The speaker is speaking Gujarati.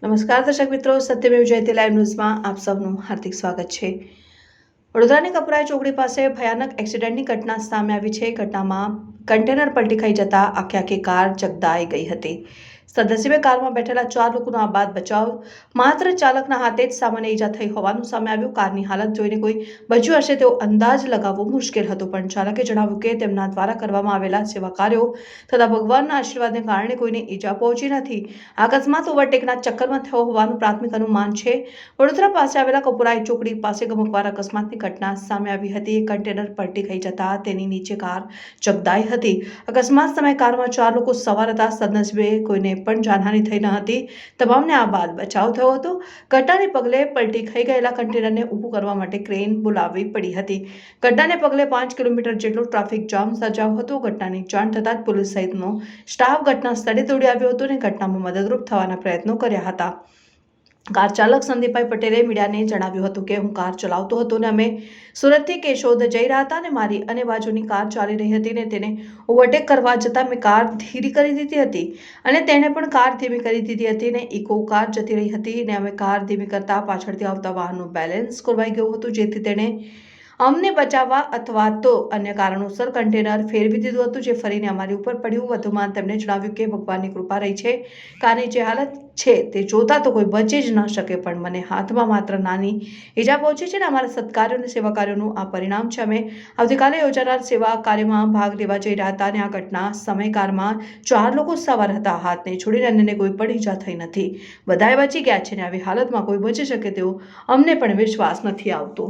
નમસ્કાર દર્શક મિત્રો, સત્યમેવ જયતે લાઈવ ન્યૂઝમાં આપ સૌનું હાર્દિક સ્વાગત છે। વડોદરાની કપરાઈ ચોકડી પાસે ભયાનક એક્સિડન્ટની ઘટના સામે આવી છે। ઘટનામાં કન્ટેનર પલટી ખાઈ જતા આખી કાર જગદાઈ ગઈ હતી। સદનસીબે કારમાં બેઠેલા 4 લોકોનો આ બાદ બચાવ, માત્ર ચાલકના હાથે જ સામાન્ય ઈજા થઈ હોવાનું સામે આવ્યું। કારની હાલત જોઈને કોઈ બચ્યું હશે તેવો અંદાજ લગાવવો મુશ્કેલ હતો, પણ ચાલકે જણાવ્યું કે તેમના દ્વારા કરવામાં આવેલા સેવા કાર્યો તથા ભગવાનના આશીર્વાદને કારણે કોઈને ઈજા પહોંચી નથી। આ અકસ્માત ઓવરટેકના ચક્કરમાં થયો હોવાનું પ્રાથમિક અનુમાન છે। વડોદરા પાસે આવેલા કપરાઈ ચોકડી પાસે ગમકવાર અકસ્માતની ઘટના સામે આવી હતી। કન્ટેનર પલટી ખાઈ જતા તેની નીચે કાર જગદાઈ હતી। અકસ્માત સમયે કારમાં 4 લોકો સવાર હતા। સદનસીબે કોઈને પણ જાનહાનિ થઈ ન હતી। તમામને આ બાદ બચાવ થયો હતો। ઘટનાને પગલે પલટી ખાઈ ગયેલા કન્ટેનરને ઊભું કરવા માટે ક્રેન બોલાવવી પડી હતી। ઘટનાને પગલે 5 કિલોમીટર જેટલો ટ્રાફિક જામ સર્જાયો હતો। ઘટનાની જાણ થતાં જ પોલીસ સહિતનો સ્ટાફ ઘટના સ્થળે દોડી આવ્યો હતો અને ઘટનામાં મદદરૂપ થવાના પ્રયત્નો કર્યા હતા। કાર ચાલક સંદીપભાઈ પટેલે મીડિયાને જણાવ્યું હતું કે હું કાર ચલાવતો હતો અને અમે સુરતથી કેશોદ જઈ રહ્યા હતા અને મારી અને બાજુની કાર ચાલી રહી હતી અને તેને ઓવરટેક કરવા જતાં મેં કાર ધીરી કરી દીધી હતી અને તેણે પણ કાર ધીમી કરી દીધી હતી અને ઇકો કાર જતી રહી હતી અને અમે કાર ધીમી કરતા પાછળથી આવતા વાહનનું બેલેન્સ ખોરવાઈ ગયું હતું, જેથી તેણે અમને બચાવવા અથવા તો અન્ય કારણોસર કન્ટેનર ફેરવી દીધું હતું, જે ફરીને અમારી ઉપર પડ્યું। વધુમાં તેમણે જણાવ્યું કે ભગવાનની કૃપા રહી છે। કારની જે હાલત છે તે જોતા તો કોઈ બચી જ ન શકે, પણ મને હાથમાં માત્ર નાની ઈજા પહોંચી છે અને અમારા સત્કાર્યો અને સેવા કાર્યોનું આ પરિણામ છે। અમે આવતીકાલે યોજાનાર સેવા કાર્યમાં ભાગ લેવા જઈ રહ્યા હતા અને આ ઘટના સમય કારમાં 4 લોકો સવાર હતા। હાથને છોડીને અન્યને કોઈ પણ ઈજા થઈ નથી। બધાએ બચી ગયા છે અને આવી હાલતમાં કોઈ બચી શકે તેવો અમને પણ વિશ્વાસ નથી આવતો।